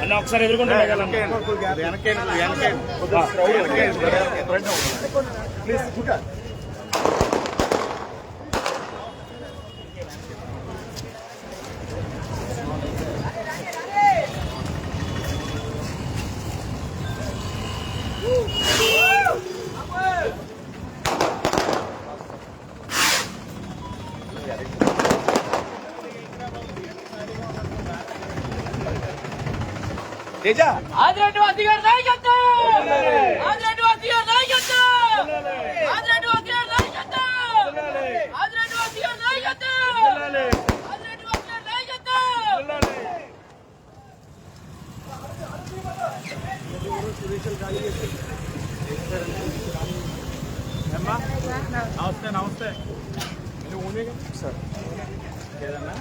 అన్న ఒకసారి ఎదుర్కొంటే ఆదిరెడ్డి గారి నాయకత్వం ఆదిరెడ్డి గారి నాయకత్వం ఆదిరెడ్డి గారి నాయకత్వం ఆదిరెడ్డి గారి నాయకత్వం ఆదిరెడ్డి గారి నాయకత్వం. నమస్తే నమస్తే సార్ ఏదన్నా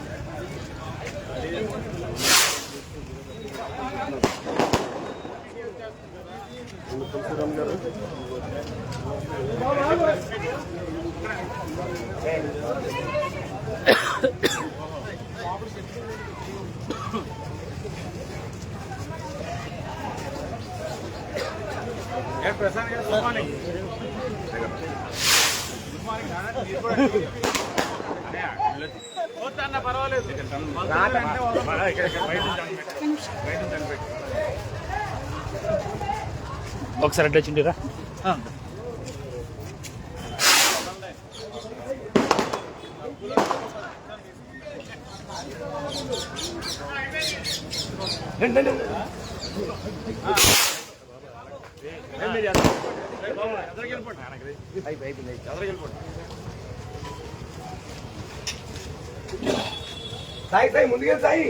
తులసిరామ్ గారు ప్రసాద్ గారు గుడ్ మార్నింగ్ గుడ్ మార్నింగ్ అన్న పర్వాలేదు ఒకసారి అడ్డు వచ్చిండిరా సాయి సాయి ముందుగా సాయి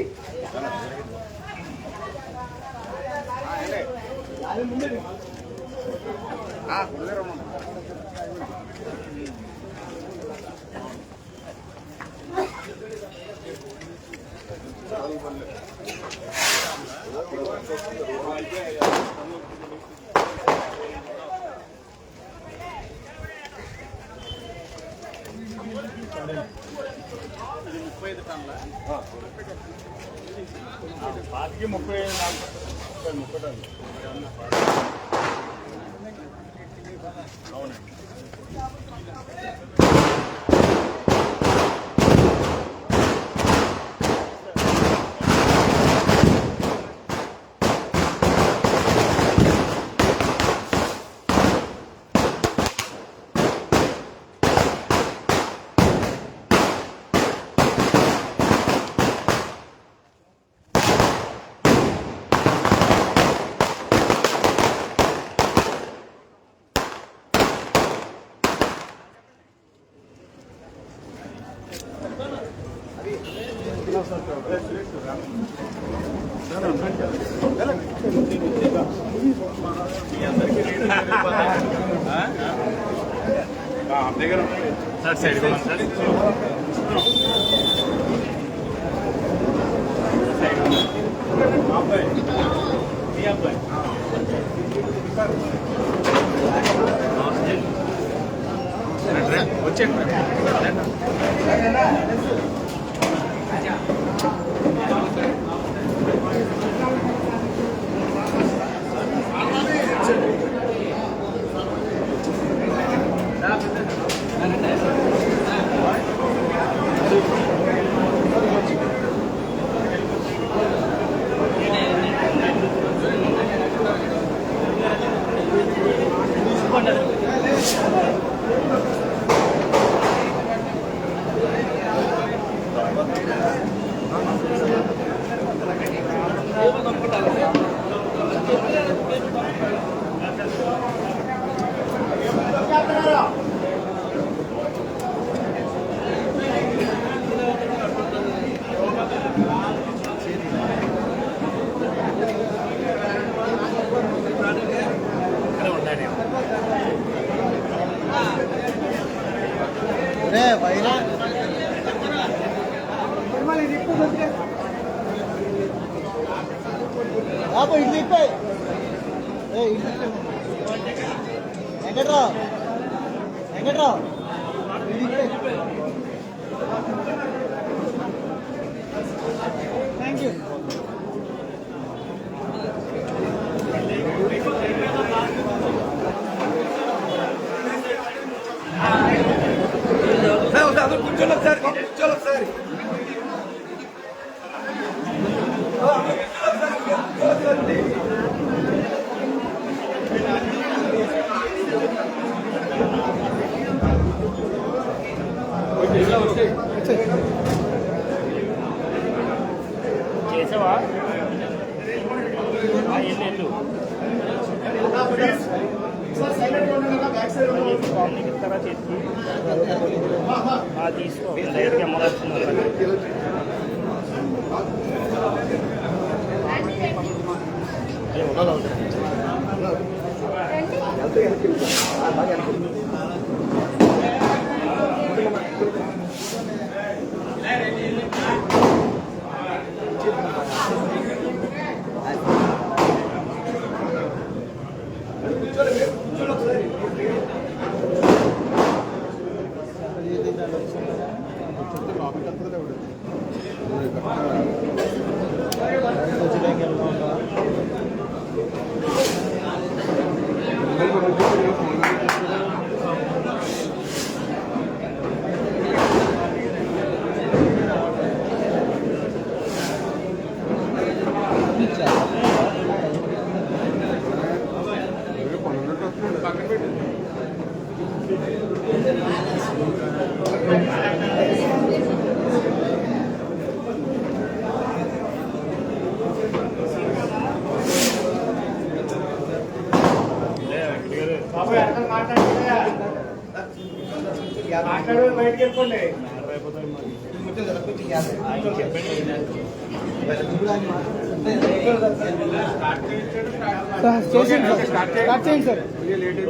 పాతికి 30 టన్నులు అవునండి. సార్ సైడ్ సార్ వచ్చే వెంకట్రావు అందరూ కూర్చోండి ఒకసారి కూర్చోండి ఒకసారి చేసావా ఎల్లు నీకు ఇస్తారా చేతికి తీసుకో డైరెక్ట్గా అమ్మగారు మాట్లాడే బయటకి వెళ్ళిపోండి స్టార్ట్ చేయండి సార్.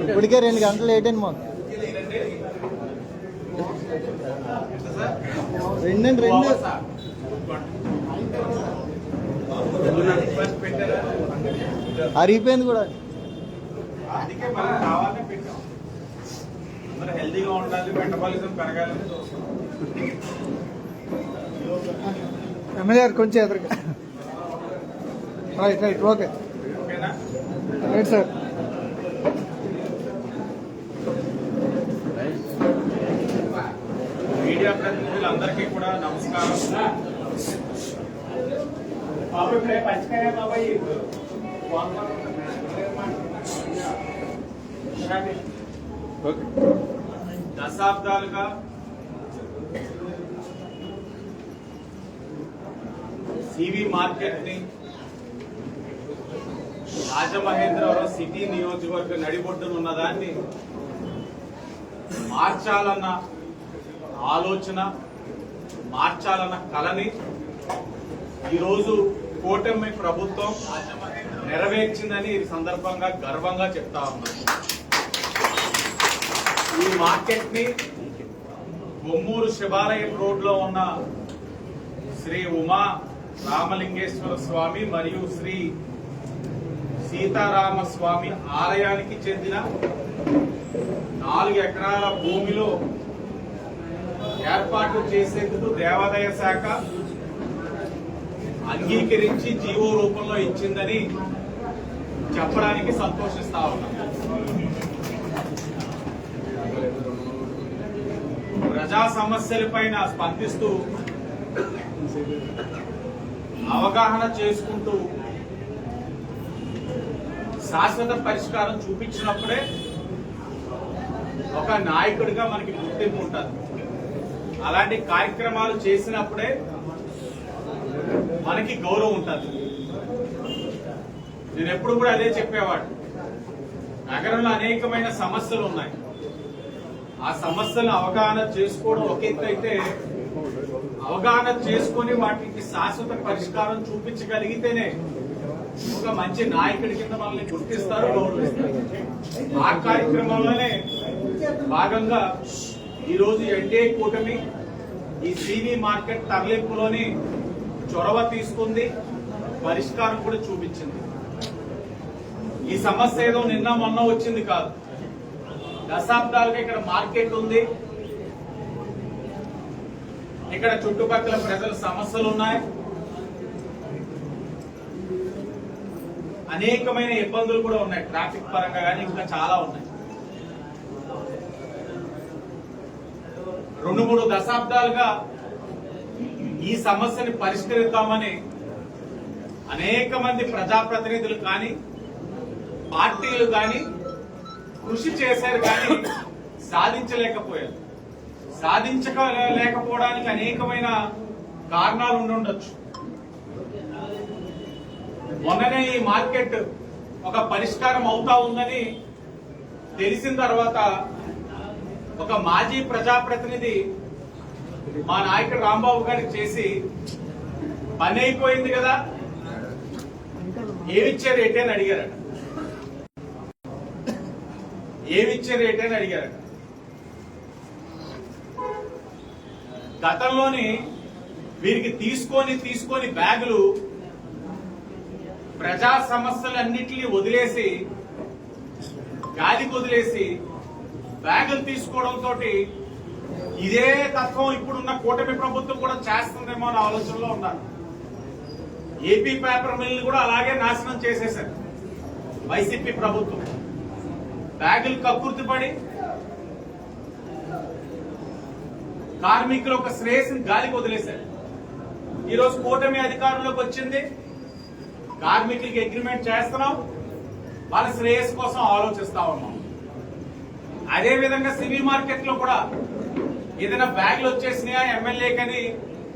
ఇప్పటికే 2 గంటలు లేట్ అయింది మాకు. 2 అరిగిపోయింది కూడా. అందుకే మనం కావాలని పెట్టాం. అందరూ హెల్దీగా ఉండాలి, మెటబాలిజం పెరగాలని చూస్తాం. ఎమ్మెల్యే గారు కొంచెం ఎదురుగా. రైట్ రైట్ ఓకే ఓకేనా? Right sir. మీడియా ప్రతినిధులందరికీ కూడా నమస్కారం. బాబు ఇప్పుడే పంచకాయ బాబాయ్ దశాబ్దాలుగా సివి మార్కెట్ ని రాజమహేంద్రవరం సిటీ నియోజకవర్గ నడిబొడ్డున ఉన్నదాన్ని మార్చాలన్న ఆలోచన, మార్చాలన్న కలని ఈరోజు కూటమి ప్రభుత్వం నెరవేర్చిందని ఈ సందర్భంగా గర్వంగా చెప్తా ఉన్నాను. ఈ మార్కెట్ ని బొమ్మూరు శివాలయం రోడ్ లో ఉన్న శ్రీ ఉమా రామలింగేశ్వర స్వామి మరియు శ్రీ సీతారామ స్వామి ఆలయానికి చెందిన 4 ఎకరాల భూమిలో ఏర్పాటు చేసేందుకు దేవాదాయ శాఖ అంగీకరించి జీవో రూపంలో ఇచ్చిందని చెప్పడానికి సంతోషిస్తా ఉన్నాం. ప్రజా సమస్యలపైన స్పందిస్తూ అవగాహన చేసుకుంటూ శాశ్వత పరిష్కారం చూపించినప్పుడే ఒక నాయకుడిగా మనకి గుర్తింపు ఉంటుంది. అలాంటి కార్యక్రమాలు చేసినప్పుడే మనకి గౌరవం ఉంటుంది. నేను ఎప్పుడు కూడా అదే చెప్పేవాడు. నగరంలో అనేకమైన సమస్యలు ఉన్నాయి. ఆ సమస్యలను అవగాహన చేసుకోవడం ఒక ఎత్తు అయితే, అవగాహన చేసుకుని వాటికి శాశ్వత పరిష్కారం చూపించగలిగితేనే ఒక మంచి నాయకుడి కింద మనల్ని గుర్తిస్తారు, గౌరవిస్తారు. ఆ కార్యక్రమంలోనే భాగంగా ఈరోజు ఎన్డీఏ కూటమి ఈ సివి మార్కెట్ తరలింపులోని చొరవ తీసుకుంది, పరిష్కారం కూడా చూపించింది. ఈ సమస్య ఏదో నిన్న మొన్న వచ్చింది కాదు. దశాబ్దాలుగా ఇక్కడ మార్కెట్ ఉంది. ఇక్కడ చుట్టుపక్కల ప్రజల సమస్యలు ఉన్నాయి, అనేకమైన ఇబ్బందులు కూడా ఉన్నాయి, ట్రాఫిక్ పరంగా కానీ ఇంకా చాలా ఉన్నాయి. 2-3 దశాబ్దాలుగా ఈ సమస్యని పరిష్కరిద్దామని అనేక మంది ప్రజాప్రతినిధులు కానీ పార్టీలు కానీ కృషి చేశారు, కానీ సాధించలేకపోయారు. సాధించలేకపోవడానికి అనేకమైన కారణాలు ఉండొచ్చు. మొన్ననే ఈ మార్కెట్ ఒక పరిష్కారం అవుతా ఉందని తెలిసిన తర్వాత ఒక మాజీ ప్రజాప్రతినిధి మా నాయకుడు రాంబాబు గారికి చేసి, పని అయిపోయింది కదా, ఏమిచ్చారు ఏంటి అని అడిగారట. ఏమిచ్చారు ఏంటి అని అడిగారట. గతంలోని వీరికి తీసుకొని బ్యాగులు ప్రజా సమస్యలన్నింటినీ వదిలేసి, గాలికి వదిలేసి బ్యాగులు తీసుకోవడంతో ఇదే తత్వం ఇప్పుడున్న కూటమి ప్రభుత్వం కూడా చేస్తుందేమో అనే ఆలోచనలో ఉన్నారు. ఏపీ పేపర్ మిల్లు కూడా అలాగే నాశనం చేసేశారు వైసీపీ ప్రభుత్వం. బ్యాగులు కక్కుర్తిపడి కార్మికుల ఒక శ్రేయస్సుని గాలికి వదిలేశారు. ఈరోజు కూటమి అధికారంలోకి వచ్చింది, కార్మికులకి అగ్రిమెంట్ చేస్తున్నాం, వాళ్ళ శ్రేయస్సు కోసం ఆలోచిస్తా ఉన్నాం. అదే విధంగా సివిల్ మార్కెట్ లో కూడా ఏదైనా బ్యాగులు వచ్చేసినాయా ఎమ్మెల్యేకని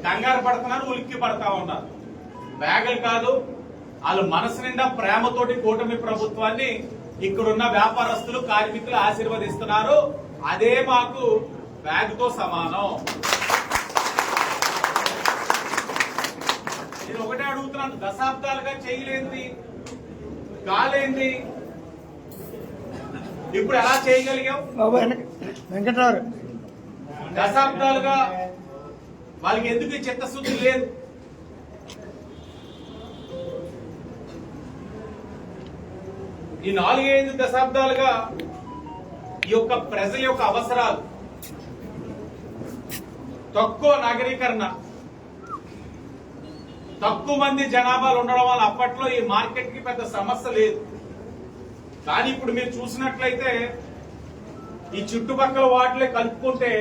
కంగారు పడుతున్నారు, ఉలిక్కి పడతా ఉన్నారు. బ్యాగులు కాదు, వాళ్ళు మనసు నిండా ప్రేమతోటి కూటమి ప్రభుత్వాన్ని ఇక్కడున్న వ్యాపారస్తులు కార్మికులు ఆశీర్వదిస్తున్నారు. అదే మాకు బ్యాగుతో సమానం. నేను ఒకటే అడుగుతున్నాను, దశాబ్దాలుగా చేయలేంది, కాలేంది, ఇప్పుడు ఎలా చేయగలిగాం? వెంకటరావు దశాబ్దాలుగా వాళ్ళకి ఎందుకు ఈ చిత్తశుద్ధి లేదు? ఈ 4-5 దశాబ్దాలుగా ఈ యొక్క ప్రజల యొక్క అవసరాలు, తక్కువ నగరీకరణ, తక్కువ మంది జనాభాలు ఉండడం వల్ల అప్పట్లో ఈ మార్కెట్ కి పెద్ద సమస్య లేదు. కానీ ఇప్పుడు మీరు చూసినట్లయితే ఈ చుట్టుపక్కల వాటిలో కలుపుకుంటే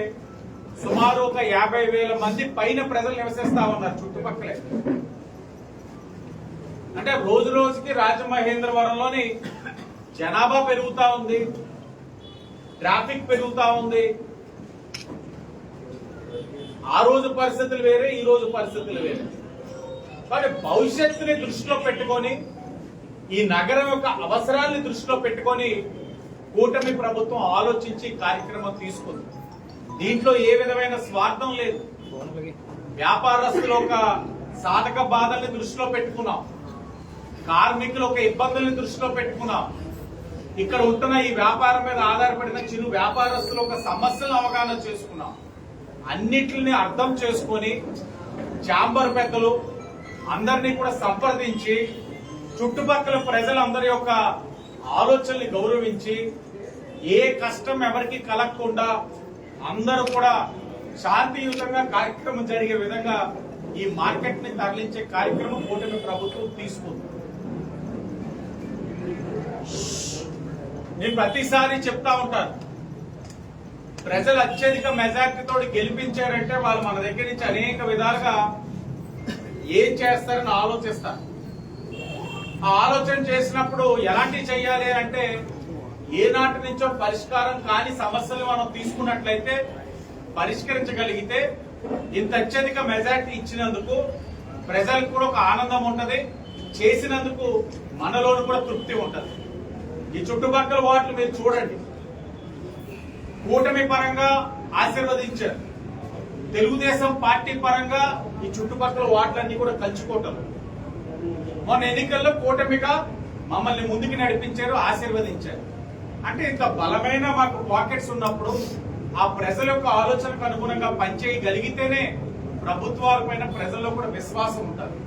సుమారు ఒక 50,000 మంది పైన ప్రజలు నివసిస్తా ఉన్నారు చుట్టుపక్కలే. అంటే రోజు రోజుకి రాజమహేంద్రవరంలోని జనాభా పెరుగుతా ఉంది, ట్రాఫిక్ పెరుగుతా ఉంది. ఆ రోజు పరిస్థితులు వేరే, ఈ రోజు పరిస్థితులు వేరే. కానీ భవిష్యత్తుని దృష్టిలో పెట్టుకొని, ఈ నగరం యొక్క అవసరాన్ని దృష్టిలో పెట్టుకొని కూటమి ప్రభుత్వం ఆలోచించి కార్యక్రమం తీసుకుంది. దీంట్లో ఏ విధమైన స్వార్థం లేదు. వ్యాపారస్తుల ఒక సాధక బాధల్ని దృష్టిలో పెట్టుకున్నాం, కార్మికుల ఒక ఇబ్బందుల్ని దృష్టిలో పెట్టుకున్నాం, ఇక్కడ ఉంటున్న ఈ వ్యాపారం మీద ఆధారపడిన చిరు వ్యాపారస్తుల ఒక సమస్యలను అవగాహన చేసుకున్నాం. అన్నిటిని అర్థం చేసుకొని ఛాంబర్ పెద్దలు అందరినీ కూడా సంప్రదించి చుట్టుపక్కల ప్రజలందరి యొక్క ఆలోచనల్ని గౌరవించి ఏ కష్టం ఎవరికి కలగకుండా అందరూ కూడా శాంతియుతంగా కార్యక్రమం జరిగే విధంగా ఈ మార్కెట్ ని తరలించే కార్యక్రమం కూటమి ప్రభుత్వం తీసుకుంది. నేను ప్రతిసారి చెప్తా ఉంటాను, ప్రజలు అత్యధిక మెజార్టీతో గెలిపించారంటే వాళ్ళు మన దగ్గర నుంచి అనేక విధాలుగా ఏం చేస్తారని ఆలోచిస్తారు. ఆ ఆలోచన చేసినప్పుడు ఎలాంటి చెయ్యాలి అంటే, ఏనాటి నుంచో పరిష్కారం కాని సమస్యలు మనం తీసుకున్నట్లయితే పరిష్కరించగలిగితే ఇంత అత్యధిక మెజార్టీ ఇచ్చినందుకు ప్రజలకు కూడా ఒక ఆనందం ఉంటది, చేసినందుకు మనలోను కూడా తృప్తి ఉంటది. ఈ చుట్టుపక్కల వాటిని మీరు చూడండి, కూటమి పరంగా ఆశీర్వదించారు, తెలుగుదేశం పార్టీ పరంగా ఈ చుట్టుపక్కల వాటిలన్నీ కూడా కలుచుకోవటం. మొన్న ఎన్నికల్లో కూటమిగా మమ్మల్ని ముందుకు నడిపించారు, ఆశీర్వదించారు. అంటే ఇంత బలమైన మాకు పాకెట్స్ ఉన్నప్పుడు ఆ ప్రజల యొక్క ఆలోచనకు అనుగుణంగా పనిచేయగలిగితేనే ప్రభుత్వాల పైన ప్రజల్లో కూడా విశ్వాసం ఉంటుంది.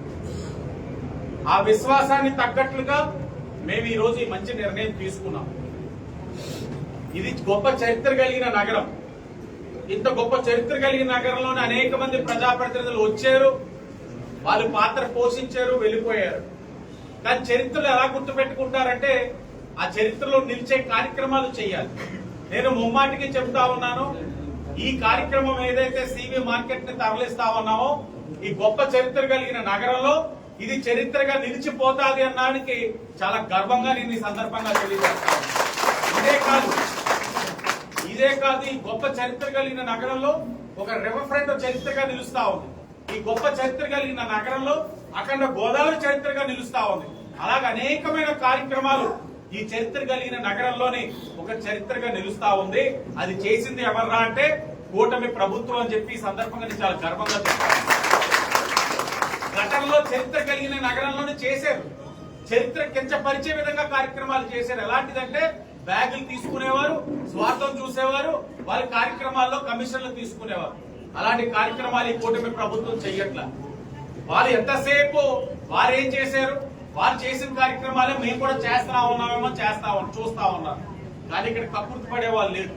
ఆ విశ్వాసాన్ని తగ్గట్లుగా మేము ఈ రోజు ఈ మంచి నిర్ణయం తీసుకున్నాం. ఇది గొప్ప చరిత్ర కలిగిన నగరం. ఇంత గొప్ప చరిత్ర కలిగిన నగరంలోని అనేక మంది ప్రజాప్రతినిధులు వచ్చారు, వాళ్ళు పాత్ర పోషించారు, వెళ్ళిపోయారు. కానీ చరిత్రలు ఎలా గుర్తుపెట్టుకుంటారంటే ఆ చరిత్రలో నిలిచే కార్యక్రమాలు చేయాలి. నేను ముమ్మాటికి చెప్తా ఉన్నాను, ఈ కార్యక్రమం ఏదైతే సివి మార్కెట్ ని తరలిస్తా ఉన్నామో ఈ గొప్ప చరిత్ర కలిగిన నగరంలో ఇది చరిత్రగా నిలిచిపోతాది అన్నానికి చాలా గర్వంగా నేను ఈ సందర్భంగా తెలియజేస్తాను. ఇదే కాదు ఈ గొప్ప చరిత్ర కలిగిన నగరంలో ఒక రివర్ ఫ్రంట్ చరిత్రగా నిలుస్తా ఉంది. ఈ గొప్ప చరిత్ర కలిగిన నగరంలో అఖండ గోదావరి చరిత్రగా నిలుస్తా ఉంది. అలాగే అనేకమైన కార్యక్రమాలు ఈ చరిత్ర కలిగిన నగరంలోని ఒక చరిత్రగా నిలుస్తా ఉంది. అది చేసింది ఎవర్రా అంటే కూటమి ప్రభుత్వం అని చెప్పి ఈ సందర్భంగా నేను చాలా గర్వంగా చెప్తాను. గతంలో చరిత్ర కలిగిన నగరంలోనే చేశారు, చరిత్ర కించపరిచే విధంగా కార్యక్రమాలు చేశారు. ఎలాంటిదంటే బ్యాగులు తీసుకునేవారు, స్వార్థం చూసేవారు, వాళ్ళ కార్యక్రమాల్లో కమిషన్లు తీసుకునేవారు. అలాంటి కార్యక్రమాలు ఈ కూటమి ప్రభుత్వం చెయ్యట్లా. వాళ్ళు ఎంతసేపు వారు ఏం చేశారు, వారు చేసిన కార్యక్రమాలే మేము కూడా చేస్తా ఉన్నామేమో చూస్తా ఉన్నారు. కానీ ఇక్కడ కక్కుర్తి పడే వాళ్ళు లేదు.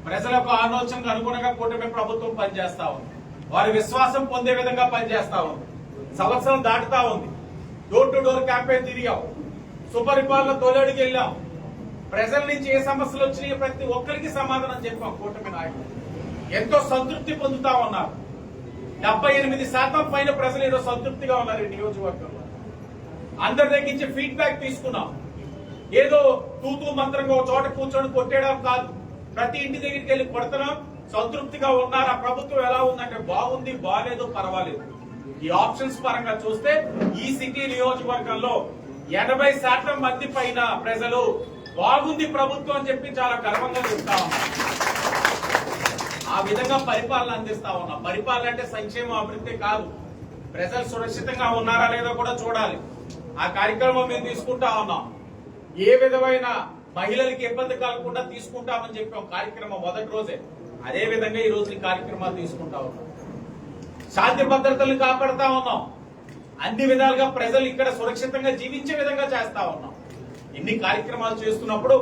ప్రజలకు ఆలోచనకు అనుగుణంగా కూటమి ప్రభుత్వం పనిచేస్తా ఉంది. వారి విశ్వాసం పొందే విధంగా పనిచేస్తా ఉంది. సంవత్సరం దాటుతా ఉంది. డోర్ టు డోర్ క్యాంపెయిన్ తిరిగాం, సుపరిపాలన తొలడికి వెళ్ళాం, ప్రజల నుంచి ఏ సమస్యలు వచ్చినాయో ప్రతి ఒక్కరికి సమాధానం చెప్పాం. కూటమి నాయకులు ఎంతో సంతృప్తి పొందుతా ఉన్నారు. 78% పైన ప్రజలు ఏదో సంతృప్తిగా ఉన్నారు. ఈ నియోజకవర్గంలో అందరి దగ్గర నుంచి ఫీడ్బ్యాక్ తీసుకున్నాం. ఏదో తూతూ మంత్రంగా ఒక చోట కూర్చొని కొట్టేయడం కాదు, ప్రతి ఇంటి దగ్గరికి వెళ్ళి కొడుతున్నాం. సంతృప్తిగా ఉన్నారు. ఆ ప్రభుత్వం ఎలా ఉందంటే బాగుంది, బాగాలేదు, పర్వాలేదు. ఈ ఆప్షన్స్ పరంగా చూస్తే ఈ సిటీ నియోజకవర్గంలో 80% మంది పైన ప్రజలు బాగుంది ప్రభుత్వం అని చెప్పి చాలా గర్వంగా చెప్తా ఉన్నాం. ఆ విధంగా పరిపాలన అందిస్తా ఉన్నాం. పరిపాలన అంటే సంక్షేమ అభివృద్ధి కాదు, ప్రజలు సురక్షితంగా ఉన్నారా లేదో కూడా చూడాలి. ఆ కార్యక్రమం మేము తీసుకుంటా ఉన్నాం. ఏ విధమైన మహిళలకి ఇబ్బంది కలగకుండా తీసుకుంటామని చెప్పాం కార్యక్రమం మొదటి రోజే. అదే విధంగా ఈ రోజు ఈ కార్యక్రమాలు తీసుకుంటా ఉన్నాం. శాంతి భద్రతలు కాపాడుతా ఉన్నాం. అన్ని విధాలుగా ప్రజలు ఇక్కడ సురక్షితంగా జీవించే విధంగా చేస్తా ఉన్నాం. ఇన్ని కార్యక్రమాలు చేస్తున్నప్పుడు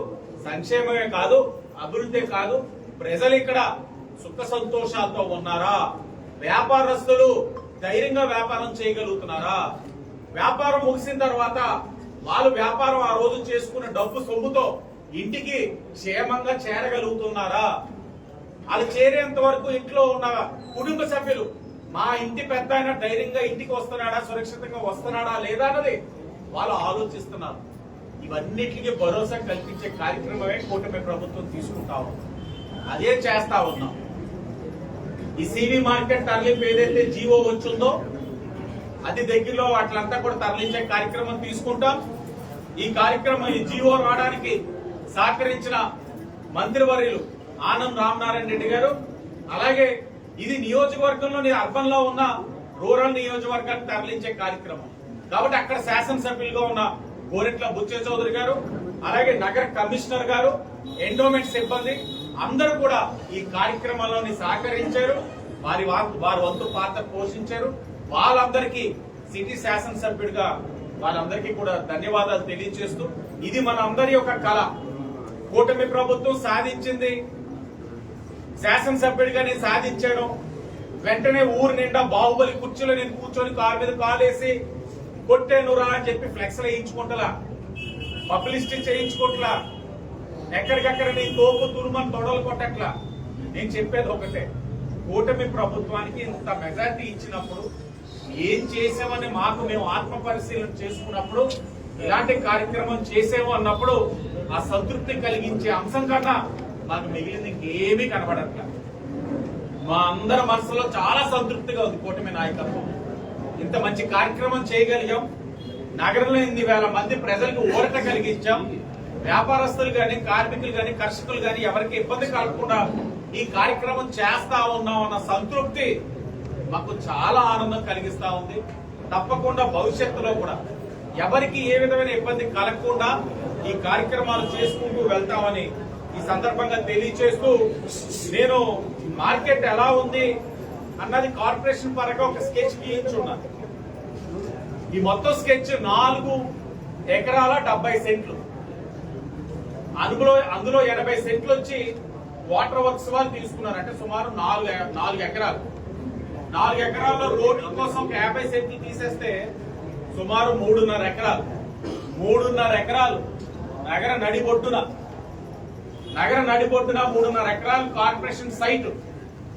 సంక్షేమమే కాదు, అభివృద్ధి కాదు, ప్రజలు ఇక్కడ సుఖ సంతోషాలతో ఉన్నారా? వ్యాపారస్తులు ధైర్యంగా వ్యాపారం చేయగలుగుతున్నారా? వ్యాపారం ముగిసిన తర్వాత వాళ్ళు వ్యాపారం ఆ రోజు చేసుకున్న డబ్బు సొమ్ముతో ఇంటికి క్షేమంగా చేరగలుగుతున్నారా? వాళ్ళు చేరేంత వరకు ఇంట్లో ఉన్న కుటుంబ సభ్యులు మా ఇంటి పెద్ద అయినా ధైర్యంగా ఇంటికి వస్తున్నాడా, సురక్షితంగా వస్తున్నాడా లేదా అన్నది వాళ్ళు ఆలోచిస్తున్నారు. ఇవన్నిటికీ భరోసా కల్పించే కార్యక్రమమే కూటమి ప్రభుత్వం తీసుకుంటా ఉంది. అదే చేస్తా ఉన్నాం. ఈ సివి మార్కెట్ తరలింపు ఏదైతే జీవో వచ్చిందో అది దగ్గరలో అట్లంతా కూడా తరలించే కార్యక్రమం తీసుకుంటాం. ఈ కార్యక్రమం ఈ జీవో రావడానికి సహకరించిన మంత్రివర్యులు ఆనం రామనారాయణ రెడ్డి గారు, అలాగే ఇది నియోజకవర్గంలోని అర్బన్ లో ఉన్న రూరల్ నియోజకవర్గాన్ని తరలించే కార్యక్రమం కాబట్టి అక్కడ శాసనసభ్యులుగా ఉన్న గోరెట్ల బుచ్చే చౌదరి గారు, అలాగే నగర కమిషనర్ గారు, ఎండోమెంట్ సిబ్బంది అందరూ కూడా ఈ కార్యక్రమంలోని సహకరించారు. వారి వంతు పాత్ర పోషించారు. వాళ్ళందరికీ సిటీ శాసనసభ్యుడిగా వాళ్ళందరికీ కూడా ధన్యవాదాలు తెలియజేస్తూ, ఇది మన అందరి యొక్క కళ. కూటమి ప్రభుత్వం సాధించింది, శాసనసభ్యుడిగా నేను సాధించాను. వెంటనే ఊరు నిండా బాహుబలి కుర్చీలో నేను కూర్చొని కాలు మీద కాలేసి కొట్టేనురా అని చెప్పి ఫ్లెక్స్ వేయించుకుంటలా, పబ్లిసిటీ చేయించుకుంటలా, ఎక్కడికక్కడ నీ తోపు తురుమని తొడలు కొట్టట్లా. నేను చెప్పేది ఒకటే, కూటమి ప్రభుత్వానికి ఇంత మెజార్టీ ఇచ్చినప్పుడు ఏం చేసామని మాకు మేము ఆత్మ పరిశీలన చేసుకున్నప్పుడు ఇలాంటి కార్యక్రమం చేసేమో అన్నప్పుడు ఆ సంతృప్తి కలిగించే అంశం కన్నా మాకు మిగిలింది ఇంకేమీ కనబడట్లా. మా అందరి మనసులో చాలా సంతృప్తిగా ఉంది కూటమి నాయకత్వం. ఇంత మంచి కార్యక్రమం చేయగలిగాం. నగరంలో 8,000 మంది ప్రజలకు ఊరట కలిగించాం. వ్యాపారస్తులు గాని, కార్మికులు గాని, కర్షకులు గాని ఎవరికి ఇబ్బంది కలగకుండా ఈ కార్యక్రమం చేస్తా ఉన్నాం అన్న సంతృప్తి మాకు చాలా ఆనందం కలిగిస్తా ఉంది. తప్పకుండా భవిష్యత్తులో కూడా ఎవరికి ఏ విధమైన ఇబ్బంది కలగకుండా ఈ కార్యక్రమాలు చేసుకుంటూ వెళ్తామని ఈ సందర్భంగా తెలియజేస్తూ, నేను మార్కెట్ ఎలా ఉంది అన్నది కార్పొరేషన్ పరంగా ఒక స్కెచ్ గీయించున్నాను. ఈ మొత్తం స్కెచ్ 4 ఎకరాల 70 సెంట్లు. అందులో 80 సెంట్లు వచ్చి వాటర్ వర్క్స్ వాళ్ళు తీసుకున్నారు. అంటే సుమారు 4 ఎకరాలు. 4 ఎకరాల్లో రోడ్ల కోసం 50 సెంట్లు తీసేస్తే సుమారు 3.5 ఎకరాలు. 3.5 ఎకరాలు నగర నడిబొడ్డున 3.5 ఎకరాలు కార్పొరేషన్ సైట్.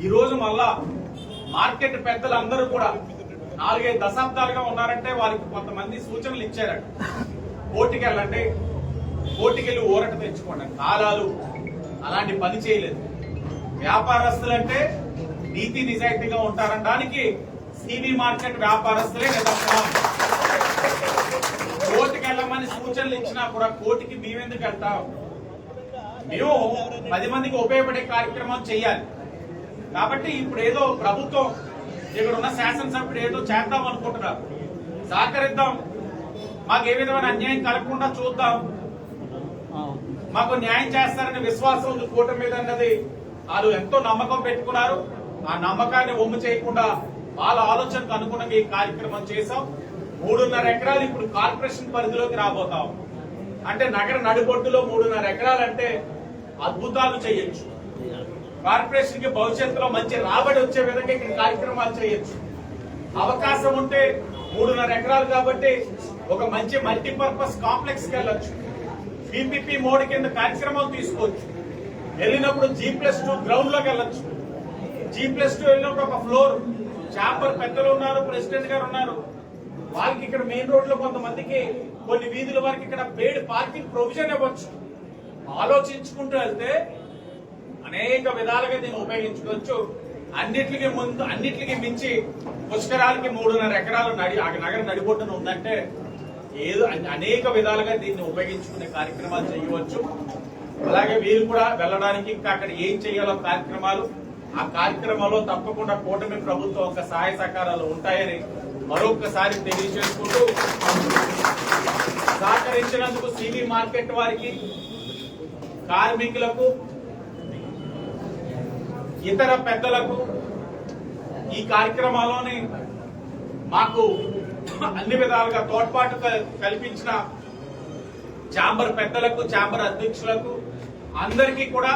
ఈ రోజు మళ్ళా మార్కెట్ పెద్దలందరూ కూడా 4-5 దశాబ్దాలుగా ఉన్నారంటే వారికి కొంతమంది సూచనలు ఇచ్చారట. కోర్టుకి వెళ్ళండి, కోర్టుకి వెళ్ళి ఊరట తెచ్చుకోండి. కాలాలు అలాంటి పని చేయలేదు. వ్యాపారస్తులంటే నీతి నిజాయితీగా ఉంటారనడానికి సివి మార్కెట్ వ్యాపారస్తులే నిదర్శనం. కోర్టుకి వెళ్ళమని సూచనలు ఇచ్చినా కూడా కోర్టుకి మేమెందుకు వెళ్తాం? మేము 10 మందికి ఉపయోగపడే కార్యక్రమం చేయాలి. కాబట్టి ఇప్పుడు ఏదో ప్రభుత్వం ఇక్కడ ఉన్న శాసనసభ్యుడు ఏదో చేద్దాం అనుకుంటున్నారు. సహకరిద్దాం, మాకు ఏ విధమైన అన్యాయం కలగకుండా చూద్దాం, మాకు న్యాయం చేస్తారనే విశ్వాసం ఉంది కూటమి మీద అన్నది వాళ్ళు ఎంతో నమ్మకం పెట్టుకున్నారు. ఆ నమ్మకాన్ని ఒమ్ము చేయకుండా వాళ్ళ ఆలోచనకు అనుగుణంగా ఈ కార్యక్రమం చేశాం. 3.5 ఎకరాలు ఇప్పుడు కార్పొరేషన్ పరిధిలోకి రాబోతాం. అంటే నగర నడిబొడ్డులో 3.5 ఎకరాలు అంటే అద్భుతాలు చేయొచ్చు. కార్పొరేషన్ కి భవిష్యత్తులో మంచి రాబడి వచ్చే విధంగా ఇక్కడ కార్యక్రమాలు చేయొచ్చు. అవకాశం ఉంటే 3.5 ఎకరాలు కాబట్టి ఒక మంచి మల్టీపర్పస్ కాంప్లెక్స్ కి వెళ్ళొచ్చు. పీపీపీ మోడ్ కింద కార్యక్రమం తీసుకోవచ్చు. వెళ్ళినప్పుడు G+2 గ్రౌండ్ లోకి వెళ్ళొచ్చు. G+2 వెళ్ళినప్పుడు ఒక ఫ్లోర్ చాంబర్ పెద్దలు ఉన్నారు, ప్రెసిడెంట్ గారు ఉన్నారు. వాళ్ళకి ఇక్కడ మెయిన్ రోడ్ లో కొంతమందికి కొన్ని వీధుల వరకు ఇక్కడ పెయిడ్ పార్కింగ్ ప్రొవిజన్ ఇవ్వచ్చు. ఆలోచించుకుంటూ వెళ్తే అనేక విధాలుగా దీన్ని ఉపయోగించుకోవచ్చు. అన్నిటికీ మించి పుష్కరాలకి 3.5 ఎకరాలు నగర నడిబొడ్డున ఉందంటే ఏదో అనేక విధాలుగా దీన్ని ఉపయోగించుకునే కార్యక్రమాలు చేయవచ్చు. అలాగే వీరు కూడా వెళ్ళడానికి ఇంకా అక్కడ ఏం చేయాలో కార్యక్రమాలు, ఆ కార్యక్రమంలో తప్పకుండా కూటమి ప్రభుత్వం ఒక సహాయ సహకారాలు ఉంటాయని మరొకసారి తెలియజేసుకుంటూ సహకరించినందుకు సివి మార్కెట్ వారికి, కార్మికులకు, ఇతర పెద్దలకు, ఈ కార్యక్రమాల్లోని మాకు అన్ని విధాలుగా తోడ్పాటు కల్పించిన ఛాంబర్ పెద్దలకు, ఛాంబర్ అధ్యక్షులకు అందరికీ కూడా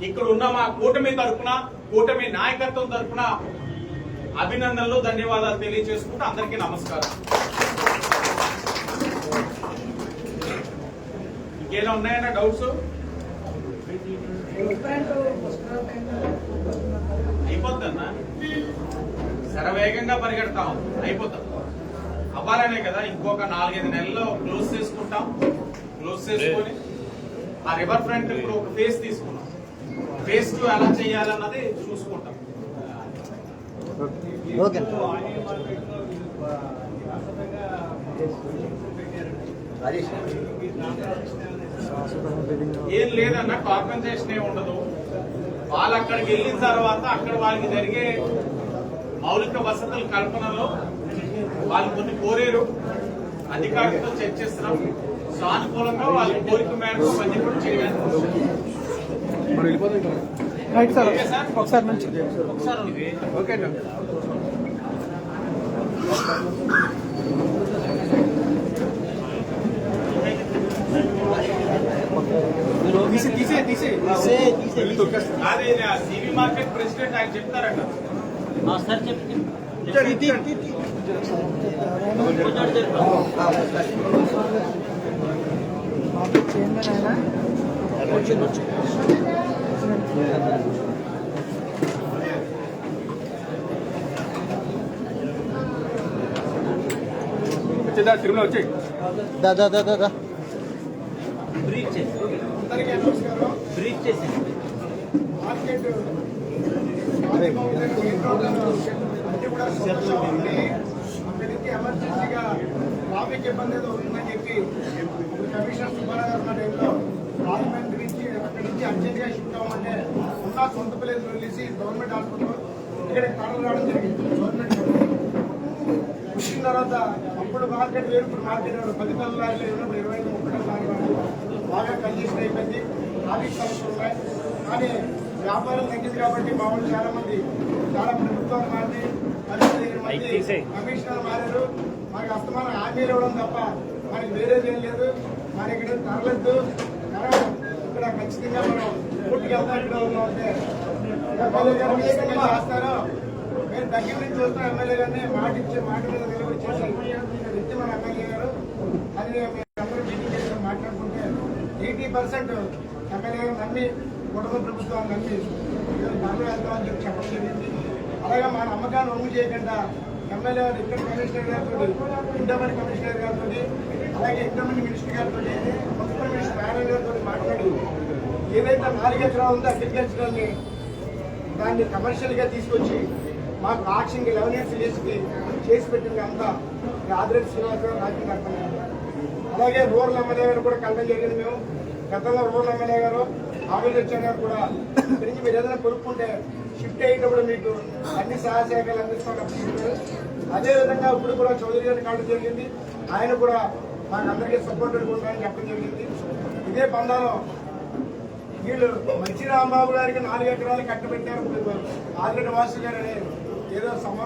ఇక్కడ ఉన్న మా కూటమి తరఫున, కూటమి నాయకత్వం తరఫున అభినందనలు, ధన్యవాదాలు తెలియజేసుకుంటూ అందరికీ నమస్కారం. ఇంకేమైనా ఉన్నాయన్నా డౌట్స్? అయిపోద్దన్నా, శరవేగంగా పరిగెడతాం, అయిపోతాం. అవ్వాలనే కదా ఇంకొక 4-5 నెలల్లో క్లోజ్ చేసుకుంటాం. క్లోజ్ చేసుకొని ఆ రివర్ ఫ్రంట్ ఇప్పుడు ఒక ఫేజ్ తీసుకున్నాం. ఫేజ్ 2 ఎలా చేయాలన్నది చూసుకుంటాం. ఓకే. ఏం లేదన్న, కాంపెన్సేషన్ ఏమి ఉండదు. వాళ్ళు అక్కడికి వెళ్ళిన తర్వాత అక్కడ వాళ్ళకి జరిగే మౌలిక వసతుల కల్పనలో వాళ్ళు కొన్ని కోరేరు, అధికారులతో చర్చిస్తున్నాం. సానుకూలంగా వాళ్ళ కోరిక మేరకు అన్ని కూడా చేయడానికి రైట్ సార్, ఒకసారి నుంచి ఓకే. తీసే అదే సివి మార్కెట్ ప్రెసిడెంట్ ఆయన చెప్తారట. సార్ చెప్పి తిరుమల వచ్చాయి. దా బ్రీచ్ చేసి మార్కెట్ అక్కడి నుంచి ఎమర్జెన్సీగా ట్రాఫిక్ ఇబ్బంది ఏదో ఉందని చెప్పి కమిషనర్ సుబ్బారావు గారు ఉన్న టైంలో రాజమండ్రి నుంచి అక్కడి నుంచి అర్జెంట్గా షిఫ్ట్ అవ్వమంటే ఉన్న సొంత ప్లేస్ వెళ్ళేసి గవర్నమెంట్ హాస్పిటల్ ఇక్కడ కడలు రావడం జరిగింది. గవర్నమెంట్ వచ్చిన తర్వాత అప్పుడు మార్కెట్ వేరు, ఇప్పుడు మార్కెట్ 10 టన్నుల లారీలు ఉన్నప్పుడు 25-30 టన్నుల లారీ బాగా కంజెషన్ అయిపోయింది. ట్రాఫిక్ సమస్యలు ఉన్నాయి. కానీ వ్యాపారం తగ్గింది కాబట్టి మా వాళ్ళు చాలా మంది ప్రభుత్వాలు మారి 15 మంది కమిషనర్ మారారు. మనకి అస్తమానం హామీలు ఇవ్వడం తప్ప మనకి వేరేది ఏం లేదు. మన ఇక్కడ తరలేదు. ఇక్కడ ఖచ్చితంగా మనం పూర్తిగా వెళ్తా ఇక్కడ ఉన్నాం అంటే ఎమ్మెల్యే గారు ఏ విధంగా చేస్తారో మేము దగ్గర నుంచి చూస్తాం. ఎమ్మెల్యే గారిని మాట ఇచ్చే మాట మీద నిలబడి చేసి వ్యక్తి మన ఎమ్మెల్యే గారు అది అందరూ మీటింగ్ చేసి మాట్లాడుకుంటే 80% ఎమ్మెల్యే గారు నమ్మి కుటుంబ ప్రభుత్వాన్ని నమ్మి దానిలో వెళ్తామని చెప్పి చెప్పడం జరిగింది. అలాగే మా నమ్మకాన్ని ఒమ్ము చేయకుండా ఎమ్మెల్యే గారు ఇక్కడ కమిషనర్ గారితో ఇండోమెంట్ కమిషనర్ గారితో అలాగే ఇండోమెంట్ మినిస్టర్ గారితో మున్సిపల్ మినిస్టర్ నారాయణ గారితో మాట్లాడి ఏదైతే 4 ఎకరాలు ఉందో అగ్రికల్చరల్ని దాన్ని కమర్షియల్ గా తీసుకొచ్చి మాకు ఆక్షన్కి 11 years చేసి పెట్టింది అంతా ఆదిరెడ్డి శ్రీనివాస్ గారు రాజ్యం కడతాను. అలాగే రూరల్ ఎమ్మెల్యే గారు కూడా కలడం జరిగింది. మేము గతంలో రూరల్ ఎమ్మెల్యే గారు ఆవిడ గారు కూడా ఇక్కడి నుంచి మీరు ఏదైనా కొనుక్కుంటే షిఫ్ట్ అయ్యేటప్పుడు మీకు అన్ని సహాయ సహకారాలు అందిస్తామని. అదేవిధంగా ఇప్పుడు కూడా చౌదరి గారిని కావడం జరిగింది. ఆయన కూడా మాకు అందరికీ సపోర్టెడ్గా ఉంటారని చెప్పడం జరిగింది. ఇదే బంధాలో వీళ్ళు మంచి రాంబాబు గారికి 4 ఎకరాలు కట్టబెట్టారు. ఆదిరెడ్డి వాసు గారు ఏదో